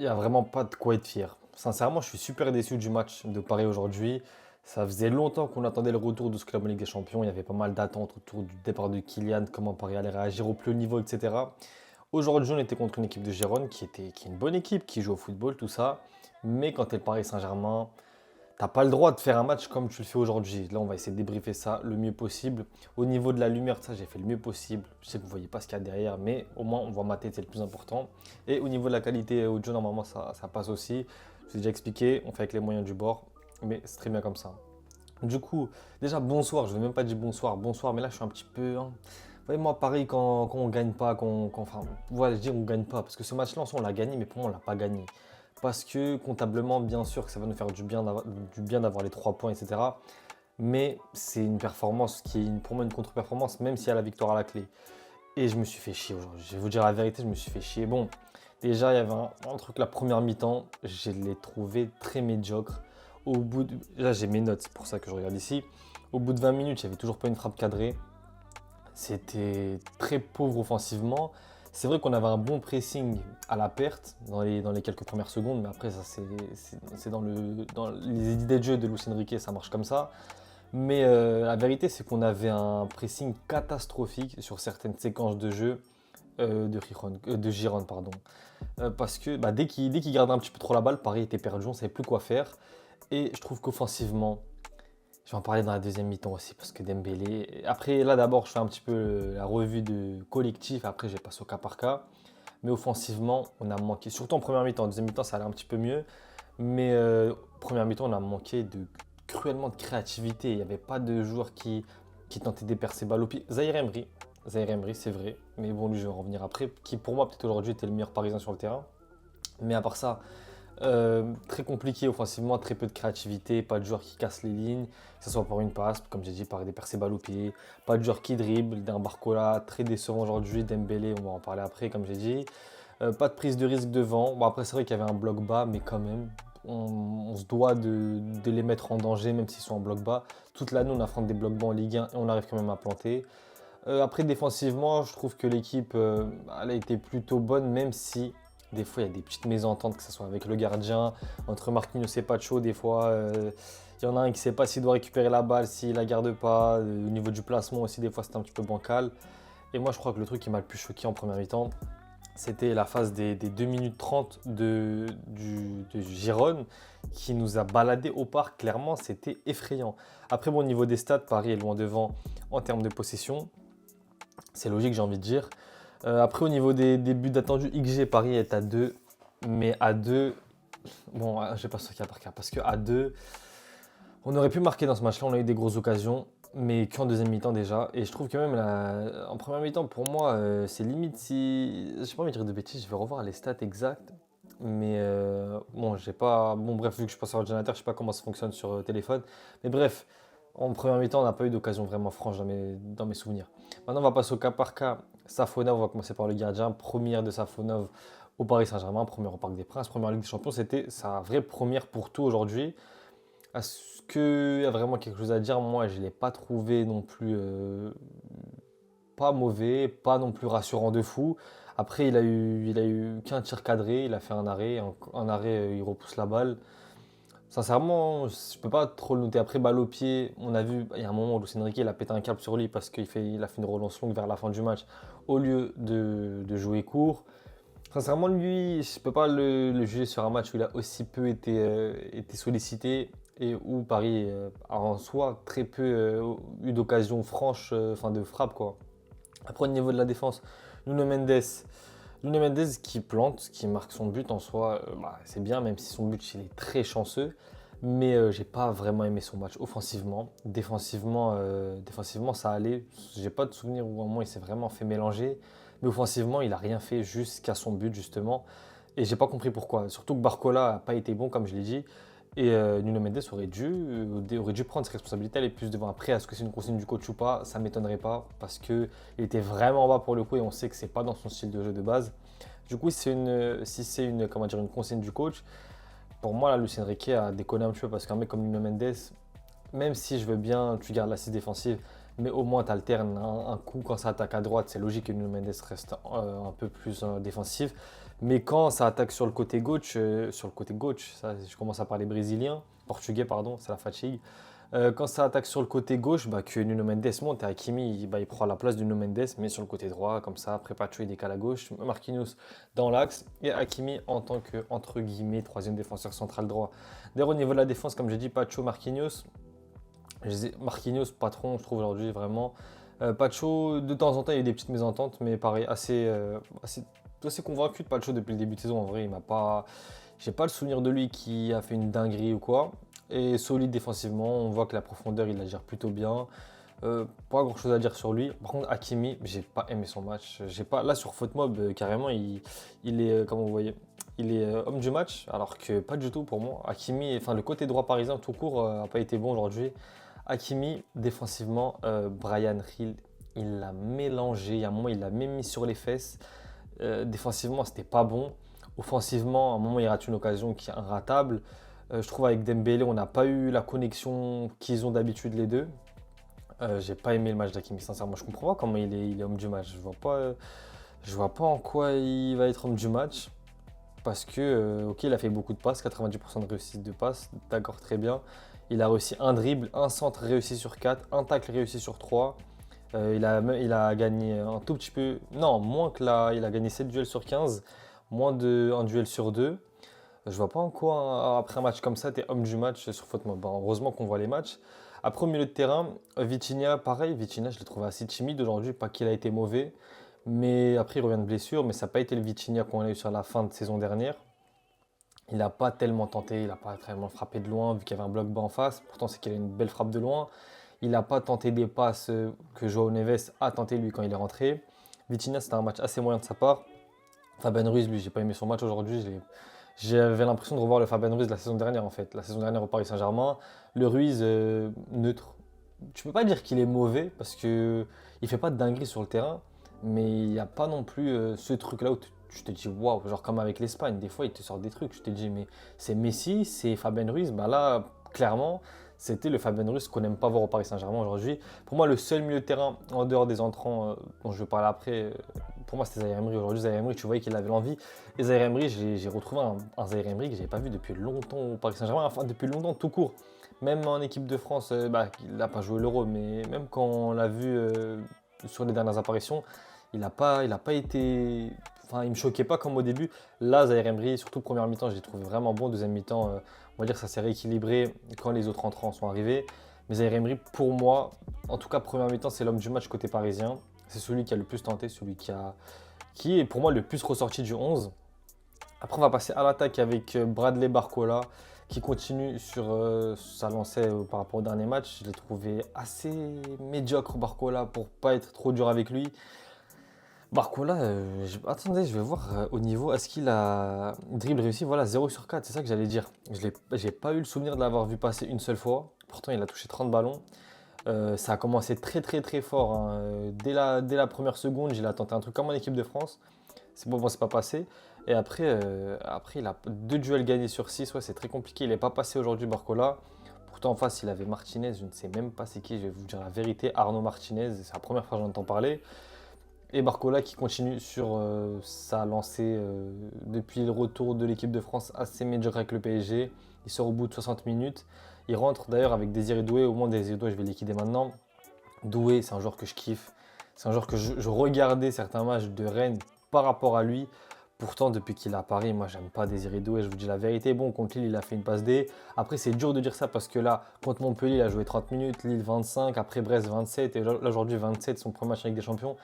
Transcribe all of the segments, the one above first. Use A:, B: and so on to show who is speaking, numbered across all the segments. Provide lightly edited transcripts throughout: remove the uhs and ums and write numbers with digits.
A: Il n'y a vraiment pas de quoi être fier. Sincèrement, je suis super déçu du match de Paris aujourd'hui. Ça faisait longtemps qu'on attendait le retour de ce club en Ligue des Champions. Il y avait pas mal d'attentes autour du départ de Kylian, comment Paris allait réagir au plus haut niveau, etc. Aujourd'hui, on était contre une équipe de Gérone qui est une bonne équipe, qui joue au football, tout ça. Mais quand tu es le Paris Saint-Germain, t'as pas le droit de faire un match comme tu le fais aujourd'hui. Là, on va essayer de débriefer ça le mieux possible. Au niveau de la lumière, ça, j'ai fait le mieux possible. Je sais que vous voyez pas ce qu'il y a derrière, mais au moins, on voit ma tête, c'est le plus important. Et au niveau de la qualité audio, normalement, ça passe aussi. Je vous ai déjà expliqué, on fait avec les moyens du bord, mais c'est très bien comme ça. Du coup, déjà, bonsoir. Je ne vais même pas dire bonsoir, bonsoir, mais là, je suis un petit peu, hein. Vous voyez, moi, Paris, quand on gagne pas, enfin, voilà, je dis on gagne pas, parce que ce match-là, en soi, on l'a gagné, mais pour moi, on l'a pas gagné. Parce que comptablement, bien sûr que ça va nous faire du bien d'avoir les 3 points, etc. Mais c'est une performance qui est pour moi une contre-performance, même s'il y a la victoire à la clé. Et je me suis fait chier aujourd'hui. Je vais vous dire la vérité, je me suis fait chier. Bon, déjà, il y avait un truc, la première mi-temps, je l'ai trouvé très médiocre. Là, j'ai mes notes, c'est pour ça que je regarde ici. Au bout de 20 minutes, il n'y avait toujours pas une frappe cadrée. C'était très pauvre offensivement. C'est vrai qu'on avait un bon pressing à la perte dans les quelques premières secondes, mais après, ça, c'est dans les idées de jeu de Luis Enrique, ça marche comme ça. Mais la vérité, c'est qu'on avait un pressing catastrophique sur certaines séquences de jeu de Giron. Pardon. Parce que dès qu'il gardait un petit peu trop la balle, Paris était perdu, on ne savait plus quoi faire. Et je trouve qu'offensivement, je vais en parler dans la deuxième mi-temps aussi, parce que Dembélé. Après, là d'abord, je fais un petit peu la revue de collectif, après, je passe au cas par cas. Mais offensivement, on a manqué, surtout en première mi-temps. En deuxième mi-temps, ça allait un petit peu mieux. Mais première mi-temps, on a manqué cruellement de créativité. Il n'y avait pas de joueur qui tentait de percer balle au pied. Zahir Emery, c'est vrai. Mais bon, lui, je vais en revenir après. Qui, pour moi, peut-être aujourd'hui, était le meilleur Parisien sur le terrain. Mais à part ça, très compliqué offensivement, très peu de créativité, pas de joueur qui casse les lignes, que ce soit par une passe, comme j'ai dit, par des percées balles au pied, pas de joueur qui dribble, d'un Barcola très décevant aujourd'hui, Dembélé, on va en parler après, comme j'ai dit. Pas de prise de risque devant. Bon, après, c'est vrai qu'il y avait un bloc bas, mais quand même, on se doit de les mettre en danger, même s'ils sont en bloc bas. Toute l'année, on affronte des blocs bas en Ligue 1 et on arrive quand même à planter. Après, défensivement, je trouve que l'équipe elle a été plutôt bonne, même si des fois il y a des petites mésententes, que ce soit avec le gardien, entre Marquinhos et Pacho. Des fois, il y en a un qui ne sait pas s'il doit récupérer la balle, s'il la garde pas. Au niveau du placement aussi, des fois c'était un petit peu bancal. Et moi, je crois que le truc qui m'a le plus choqué en première mi-temps, c'était la phase des 2 minutes 30 de Giron qui nous a baladé au parc. Clairement, c'était effrayant. Après, bon, au niveau des stats, Paris est loin devant en termes de possession. C'est logique, j'ai envie de dire. Après, au niveau des buts attendus, XG, Paris est à 2. Mais à 2, bon, je vais pas sur cas par cas. Parce qu'à 2, on aurait pu marquer dans ce match-là. On a eu des grosses occasions. Mais qu'en deuxième mi-temps déjà. Et je trouve que même en première mi-temps, pour moi, c'est limite si. Je sais pas envie de dire de bêtises, je vais revoir les stats exactes. Mais bon, j'ai pas. Bon, bref, vu que je passe sur l'ordinateur, je sais pas comment ça fonctionne sur téléphone. Mais bref, en première mi-temps, on n'a pas eu d'occasion vraiment franche dans mes souvenirs. Maintenant, on va passer au cas par cas. Safonov, on va commencer par le gardien. Première de Safonov au Paris Saint-Germain, première au Parc des Princes, première Ligue des Champions. C'était sa vraie première pour tout aujourd'hui. Est-ce qu'il y a vraiment quelque chose à dire? Moi, je ne l'ai pas trouvé non plus pas mauvais, pas non plus rassurant de fou. Après, il a eu qu'un tir cadré, il a fait un arrêt. Un arrêt, il repousse la balle. Sincèrement, je peux pas trop le noter. Après, balle au pied, on a vu, il y a un moment où Luis Enrique il a pété un câble sur lui parce qu'il a fait une relance longue vers la fin du match au lieu de jouer court. Sincèrement, lui, je peux pas le juger sur un match où il a aussi peu été sollicité et où Paris a en soi très peu eu d'occasions franches, enfin de frappe quoi. Après, au niveau de la défense, Nuno Mendes, Nuno Mendes qui plante, qui marque son but en soi, c'est bien, même si son but il est très chanceux. Mais j'ai pas vraiment aimé son match offensivement. Défensivement, ça allait. J'ai pas de souvenir où à un moment il s'est vraiment fait mélanger. Mais offensivement, il a rien fait jusqu'à son but justement. Et j'ai pas compris pourquoi. Surtout que Barcola a pas été bon, comme je l'ai dit. Et Nuno Mendes aurait dû prendre ses responsabilités, aller plus devant. Après, est-ce que c'est une consigne du coach ou pas? Ça m'étonnerait pas parce qu'il était vraiment bas pour le coup et on sait que c'est pas dans son style de jeu de base. Du coup, si c'est une, comment dire, une consigne du coach, pour moi, là, Lucien Riquet a déconné un petit peu parce qu'un mec comme Nuno Mendes, même si je veux bien, tu gardes l'assise défensive, mais au moins tu alternes un coup quand ça attaque à droite. C'est logique que Nuno Mendes reste un peu plus défensif. Mais quand ça attaque sur le côté gauche, ça, je commence à parler brésilien, portugais, pardon, c'est la fatigue. Quand ça attaque sur le côté gauche, bah, que Nuno Mendes monte et Hakimi, bah, il prend la place de Nuno Mendes, mais sur le côté droit, comme ça, après Pacho, il décale à gauche, Marquinhos dans l'axe, et Hakimi en tant que, entre guillemets, troisième défenseur central droit. D'ailleurs, au niveau de la défense, comme j'ai dit, Pacho, Marquinhos, Marquinhos, patron, je trouve aujourd'hui vraiment. Pacho, de temps en temps, il y a eu des petites mésententes, mais pareil, assez convaincu de Pacho depuis le début de saison. En vrai, il m'a pas, j'ai pas le souvenir de lui qui a fait une dinguerie ou quoi. Et solide défensivement, on voit que la profondeur, il la gère plutôt bien. Pas grand chose à dire sur lui. Par contre, Hakimi, j'ai pas aimé son match. J'ai pas, là, sur FootMob, carrément, il est, comment vous voyez, il est homme du match, alors que pas du tout pour moi. Hakimi, enfin, le côté droit parisien tout court a pas été bon aujourd'hui. Hakimi, défensivement, Brian Hill, il l'a mélangé. Il y a un moment, il l'a même mis sur les fesses. Défensivement, c'était pas bon. Offensivement, à un moment, il rate une occasion qui est inratable. Je trouve avec Dembélé, on n'a pas eu la connexion qu'ils ont d'habitude les deux. J'ai pas aimé le match d'Hakimi, sincèrement. Je comprends pas comment il est homme du match. Je vois pas en quoi il va être homme du match. Parce que, ok, il a fait beaucoup de passes, 90% de réussite de passes, d'accord, très bien. Il a réussi un dribble, un centre réussi sur 4, un tacle réussi sur 3. Il a gagné un tout petit peu, non, moins que là, il a gagné 7 duels sur 15, moins de un duel sur 2. Je vois pas en quoi, après un match comme ça, tu es homme du match sur FootMob. Bon, heureusement qu'on voit les matchs. Après, au milieu de terrain, Vitinha, pareil. Vitinha, je l'ai trouvé assez timide aujourd'hui. Pas qu'il a été mauvais. Mais après, il revient de blessure. Mais ça n'a pas été le Vitinha qu'on a eu sur la fin de saison dernière. Il n'a pas tellement tenté. Il n'a pas tellement frappé de loin, vu qu'il y avait un bloc bas en face. Pourtant, c'est qu'il a une belle frappe de loin. Il n'a pas tenté des passes que Joao Neves a tenté lui quand il est rentré. Vitinha, c'était un match assez moyen de sa part. Fabien Ruiz, lui, j'ai pas aimé son match aujourd'hui. J'avais l'impression de revoir le Fabien Ruiz de la saison dernière en fait. La saison dernière au Paris Saint-Germain. Le Ruiz, neutre. Tu peux pas dire qu'il est mauvais parce que il fait pas de dinguerie sur le terrain, mais il n'y a pas non plus ce truc-là où tu te dis waouh, genre comme avec l'Espagne, des fois il te sort des trucs, tu te dis mais c'est Messi, c'est Fabien Ruiz, bah là clairement c'était le Fabien Ruiz qu'on n'aime pas voir au Paris Saint-Germain aujourd'hui. Pour moi le seul milieu de terrain en dehors des entrants dont je vais parler après, pour moi c'était Zaïre Emery. Aujourd'hui Zaïre Emery, tu voyais qu'il avait l'envie. Et Zaïre Emery, j'ai retrouvé un Zaïre Emery que je n'avais pas vu depuis longtemps au Paris Saint-Germain, enfin depuis longtemps tout court. Même en équipe de France, bah, il n'a pas joué l'Euro, mais même quand on l'a vu sur les dernières apparitions, il a pas été. Enfin, il me choquait pas comme au début. Là, Zaïre Emery, surtout première mi-temps, je l'ai trouvé vraiment bon. Deuxième mi-temps, on va dire que ça s'est rééquilibré quand les autres entrants sont arrivés. Mais Zaïre Emery, pour moi, en tout cas première mi-temps, c'est l'homme du match côté parisien. C'est celui qui a le plus tenté, qui est pour moi le plus ressorti du 11. Après, on va passer à l'attaque avec Bradley Barcola qui continue sur sa lancée par rapport au dernier match. Je l'ai trouvé assez médiocre, Barcola, pour pas être trop dur avec lui. Barcola, attendez, je vais voir au niveau. Est-ce qu'il a dribble réussi? Voilà, 0 sur 4, c'est ça que j'allais dire. J'ai pas eu le souvenir de l'avoir vu passer une seule fois. Pourtant, il a touché 30 ballons. Ça a commencé très très très fort, hein. Dès la première seconde, il a tenté un truc comme en équipe de France. C'est pas passé. Et après, il a deux duels gagnés sur 6. Ouais, c'est très compliqué. Il n'est pas passé aujourd'hui, Barcola. Pourtant, en face, il avait Martinez. Je ne sais même pas c'est qui. Je vais vous dire la vérité. Arnaud Martinez. C'est la première fois que j'en entends parler. Et Barcola qui continue sur sa lancée depuis le retour de l'équipe de France assez médiocre avec le PSG. Il sort au bout de 60 minutes. Il rentre d'ailleurs avec Désiré Doué. Au moins, Désiré Doué, je vais liquider maintenant. Doué, c'est un joueur que je kiffe. C'est un joueur que je regardais certains matchs de Rennes par rapport à lui. Pourtant, depuis qu'il est à Paris, moi, j'aime pas Désiré Doué. Je vous dis la vérité. Bon, contre Lille, il a fait une passe D. Après, c'est dur de dire ça parce que là, contre Montpellier, il a joué 30 minutes. Lille, 25. Après, Brest, 27. Et là, aujourd'hui, 27, son premier match avec des champions.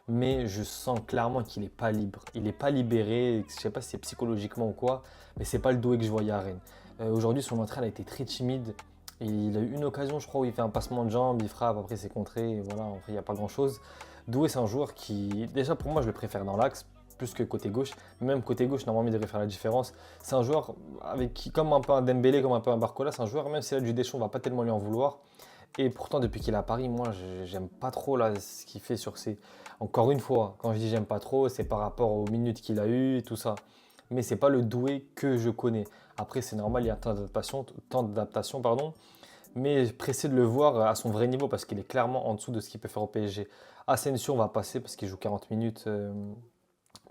A: Mais je sens clairement qu'il n'est pas libre. Il n'est pas libéré. Je ne sais pas si c'est psychologiquement ou quoi. Mais c'est pas le Doué que je voyais à Rennes. Aujourd'hui, son entrée, elle a été très timide. Et il a eu une occasion, je crois, où il fait un passement de jambe, il frappe, après c'est contré, et voilà, en fait, il n'y a pas grand-chose. Doué, c'est un joueur qui, déjà pour moi, je le préfère dans l'axe, plus que côté gauche. Même côté gauche, normalement, il devrait faire la différence. C'est un joueur avec qui, comme un peu un Dembélé, comme un peu un Barcola, c'est un joueur, même s'il a du Deschamps, on va pas tellement lui en vouloir. Et pourtant, depuis qu'il est à Paris, moi, j'aime pas trop là, ce qu'il fait sur ses. Encore une fois, quand je dis j'aime pas trop, c'est par rapport aux minutes qu'il a eues et tout ça. Mais c'est pas le Doué que je connais. Après, c'est normal, il y a tant d'adaptation, pardon. Mais pressé de le voir à son vrai niveau parce qu'il est clairement en dessous de ce qu'il peut faire au PSG. Asensio, on va passer parce qu'il joue 40 minutes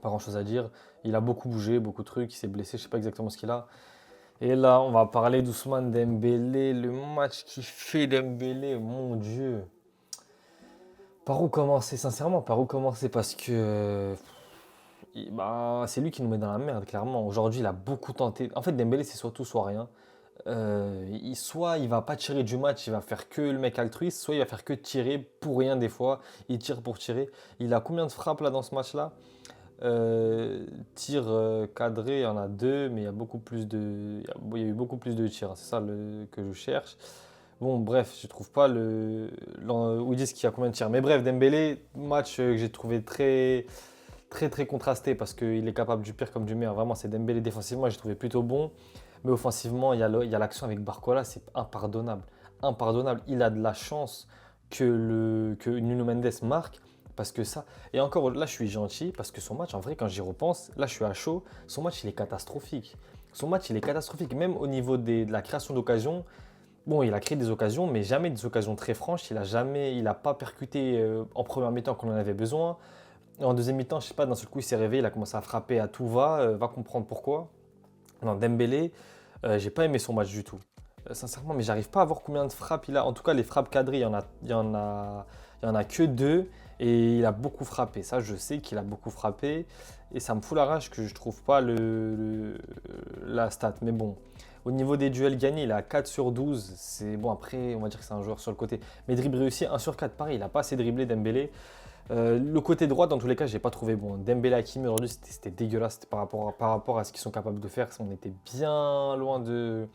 A: Pas grand-chose à dire. Il a beaucoup bougé, beaucoup de trucs, il s'est blessé, je sais pas exactement ce qu'il a. Et là, on va parler d'Ousmane Dembélé, le match qu'il fait Dembélé, mon Dieu. Par où commencer, sincèrement, par où commencer? Parce que bah, c'est lui qui nous met dans la merde, clairement. Aujourd'hui, il a beaucoup tenté. En fait, Dembélé, c'est soit tout, soit rien. Soit il va pas tirer du match, il va faire que le mec altruiste, soit il va faire que tirer pour rien des fois. Il tire pour tirer. Il a combien de frappes là dans ce match-là? Tir cadré, il y en a deux, mais il y a beaucoup plus de, il y a eu beaucoup plus de tirs. C'est ça que je cherche. Bon, bref, je trouve pas où ils disent qu'il y a combien de tirs. Mais bref, Dembélé, match que j'ai trouvé très, très, très contrasté parce qu'il est capable du pire comme du meilleur. Vraiment, c'est Dembélé défensivement, j'ai trouvé plutôt bon. Mais offensivement, il y a l'action avec Barcola, c'est impardonnable. Impardonnable. Il a de la chance que Nuno Mendes marque. Parce que ça. Et encore, là, je suis gentil. Parce que son match, en vrai, quand j'y repense, là, je suis à chaud. Son match, il est catastrophique. Son match, il est catastrophique. Même au niveau de la création d'occasions. Bon, il a créé des occasions, mais jamais des occasions très franches. Il a pas percuté en première mi-temps qu'on en avait besoin. En deuxième mi-temps, je sais pas, d'un seul coup, il s'est réveillé. Il a commencé à frapper à tout va. Va comprendre pourquoi. Non, Dembélé, j'ai pas aimé son match du tout. Sincèrement, mais j'arrive pas à voir combien de frappes il a. En tout cas, les frappes cadrées, il y en a que deux. Et il a beaucoup frappé. Ça, je sais qu'il a beaucoup frappé. Et ça me fout la rage que je trouve pas la stat. Mais bon, au niveau des duels gagnés, il a 4 sur 12. C'est bon, après, on va dire que c'est un joueur sur le côté. Mais dribble réussi, 1 sur 4. Pareil, il a pas assez dribblé Dembélé. Le côté droit, dans tous les cas, j'ai pas trouvé bon. Dembélé Hakimi aujourd'hui, c'était dégueulasse. Par rapport à ce qu'ils sont capables de faire. On était bien loin de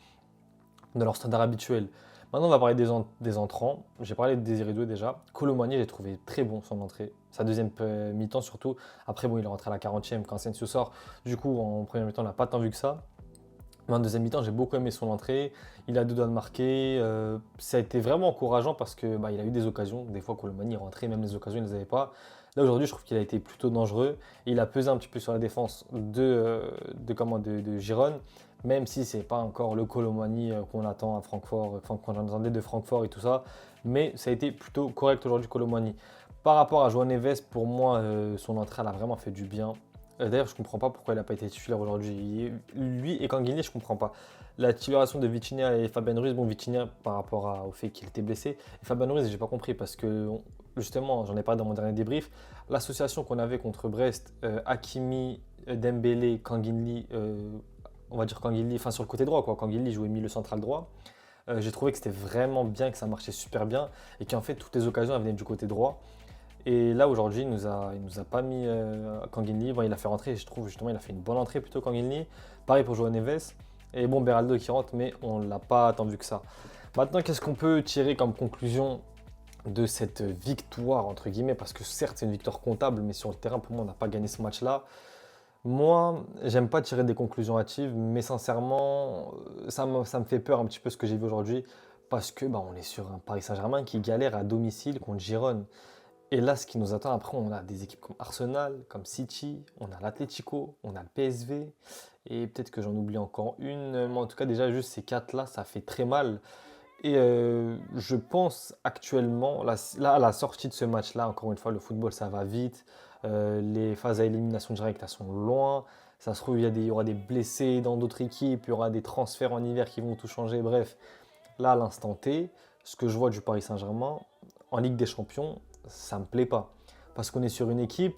A: leur standard habituel. Maintenant, on va parler des entrants. J'ai parlé de Désiré Doué déjà. Kolo Muani, j'ai trouvé très bon son entrée. Sa deuxième mi-temps surtout. Après, bon, il est rentré à la 40e quand Asensio sort. Du coup, en première mi-temps, on n'a pas tant vu que ça. Mais en deuxième mi-temps, j'ai beaucoup aimé son entrée. Il a deux doigts de marquer. Ça a été vraiment encourageant parce que bah, il a eu des occasions. Des fois, Kolo Muani rentrait, même les occasions, il ne les avait pas. Là, aujourd'hui, je trouve qu'il a été plutôt dangereux. Il a pesé un petit peu sur la défense de Girone, même si c'est pas encore le Kolo Muani qu'on attend à Francfort, enfin, qu'on attendait de Francfort et tout ça. Mais ça a été plutôt correct aujourd'hui, Kolo Muani. Par rapport à João Neves, pour moi, son entrée, elle a vraiment fait du bien. D'ailleurs, je ne comprends pas pourquoi il n'a pas été titulaire aujourd'hui. Lui et Canguilhem, je ne comprends pas. La titularisation de Vitinha et Fabien Ruiz, bon, Vitinha par rapport au fait qu'il était blessé. Et Fabien Ruiz, j'ai pas compris parce que, justement, j'en ai parlé dans mon dernier débrief, l'association qu'on avait contre Brest, Hakimi, Dembélé, Canguilhem, on va dire Canguilhem, enfin sur le côté droit, quoi. Canguilhem jouait milieu central droit. J'ai trouvé que c'était vraiment bien, que ça marchait super bien et qu'en fait, toutes les occasions elles venaient du côté droit. Et là, aujourd'hui, il nous a pas mis Canguilhem. Bon, il a fait rentrer, je trouve justement, il a fait une bonne entrée plutôt Canguilhem. Pareil pour João Neves. Et bon, Beraldo qui rentre, mais on ne l'a pas tant vu que ça. Maintenant, qu'est-ce qu'on peut tirer comme conclusion de cette victoire, entre guillemets? Parce que certes, c'est une victoire comptable, mais sur le terrain, pour moi, on n'a pas gagné ce match-là. Moi, j'aime pas tirer des conclusions hâtives, mais sincèrement, ça me fait peur un petit peu ce que j'ai vu aujourd'hui. Parce que bah, on est sur un Paris Saint-Germain qui galère à domicile contre Girone. Et là, ce qui nous attend après, on a des équipes comme Arsenal, comme City, on a l'Atlético, on a le PSV, et peut-être que j'en oublie encore une, mais en tout cas déjà juste ces quatre-là, ça fait très mal. Et je pense actuellement, là, à la sortie de ce match-là, encore une fois, le football ça va vite, les phases à élimination directe elles sont loin, ça se trouve il y aura des blessés dans d'autres équipes, il y aura des transferts en hiver qui vont tout changer, bref. Là, à l'instant T, ce que je vois du Paris Saint-Germain en Ligue des Champions, ça ne me plaît pas. Parce qu'on est sur une équipe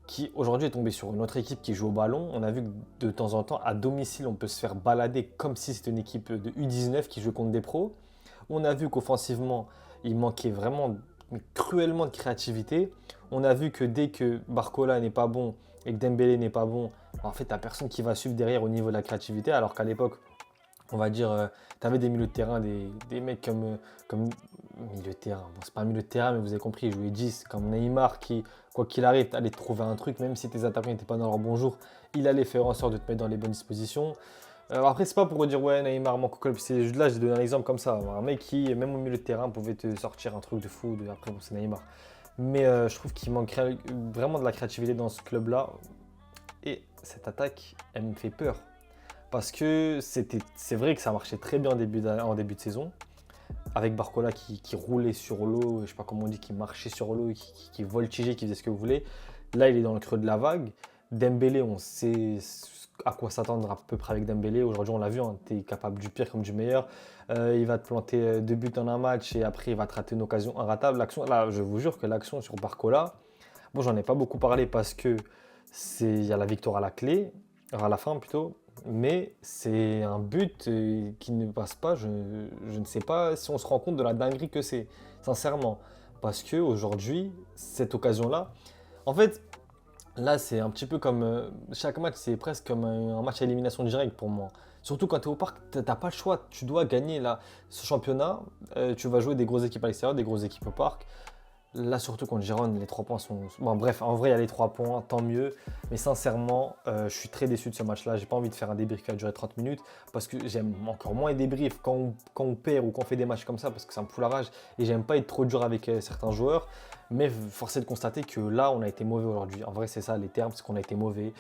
A: qui aujourd'hui est tombée sur une autre équipe qui joue au ballon. On a vu que de temps en temps, à domicile, on peut se faire balader comme si c'était une équipe de U19 qui joue contre des pros. On a vu qu'offensivement, il manquait vraiment cruellement de créativité. On a vu que dès que Barcola n'est pas bon et que Dembélé n'est pas bon, en fait, tu n'as personne qui va suivre derrière au niveau de la créativité. Alors qu'à l'époque, on va dire, tu avais des milieux de terrain, des mecs comme milieu de terrain. Bon, c'est pas un milieu de terrain, mais vous avez compris, il jouait 10, comme Neymar qui, quoi qu'il arrive, allait trouver un truc, même si tes attaquants n'étaient pas dans leur bon jour, il allait faire en sorte de te mettre dans les bonnes dispositions. Après, c'est pas pour dire, ouais, Neymar manque au club, c'est là, j'ai donné un exemple comme ça. Un mec qui, même au milieu de terrain, pouvait te sortir un truc de fou, après, bon, c'est Neymar. Mais je trouve qu'il manquerait vraiment de la créativité dans ce club-là. Et cette attaque, elle me fait peur. Parce que c'est vrai que ça marchait très bien en début de saison, avec Barcola qui roulait sur l'eau, je ne sais pas comment on dit, qui marchait sur l'eau, qui voltigeait, qui faisait ce que vous voulez. Là, il est dans le creux de la vague. Dembélé, on sait à quoi s'attendre à peu près avec Dembélé. Aujourd'hui, on l'a vu, hein, tu es capable du pire comme du meilleur. Il va te planter 2 buts en un match et après, il va te rater une occasion inratable. L'action, là, je vous jure que l'action sur Barcola, bon, j'en ai pas beaucoup parlé parce que il y a la victoire à la clé, à la fin plutôt, mais c'est un but qui ne passe pas. Je ne sais pas si on se rend compte de la dinguerie que c'est, sincèrement. Parce que aujourd'hui, cette occasion-là, en fait, là, c'est un petit peu comme chaque match, c'est presque comme un match à élimination directe pour moi. Surtout quand tu es au parc, tu n'as pas le choix, tu dois gagner là. Ce championnat, tu vas jouer des grosses équipes à l'extérieur, des grosses équipes au parc. Là, surtout contre Gironne, les 3 points sont. Bon, bref, en vrai, il y a les 3 points, tant mieux. Mais sincèrement, je suis très déçu de ce match-là. J'ai pas envie de faire un débrief qui va durer 30 minutes parce que j'aime encore moins les débriefs quand on perd ou quand on fait des matchs comme ça parce que ça me fout la rage et j'aime pas être trop dur avec certains joueurs. Mais force est de constater que là, on a été mauvais aujourd'hui. En vrai, c'est ça les termes, c'est qu'on a été mauvais.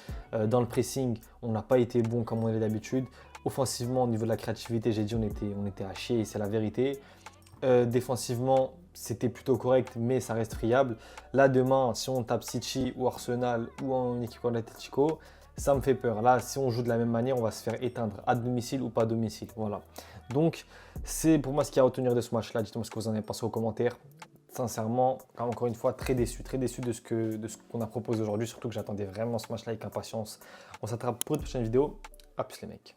A: Dans le pressing, on n'a pas été bon comme on est d'habitude. Offensivement, au niveau de la créativité, j'ai dit on était à chier et c'est la vérité. Défensivement, c'était plutôt correct, mais ça reste friable. Là, demain, si on tape City ou Arsenal ou en équipe contre l'Atlético, ça me fait peur. Là, si on joue de la même manière, on va se faire éteindre à domicile ou pas à domicile. Voilà. Donc, c'est pour moi ce qu'il y a à retenir de ce match-là. Dites-moi ce que vous en avez pensé aux commentaires. Sincèrement, encore une fois, très déçu de ce qu'on a proposé aujourd'hui. Surtout que j'attendais vraiment ce match-là avec impatience. On s'attrape pour une prochaine vidéo. A plus les mecs.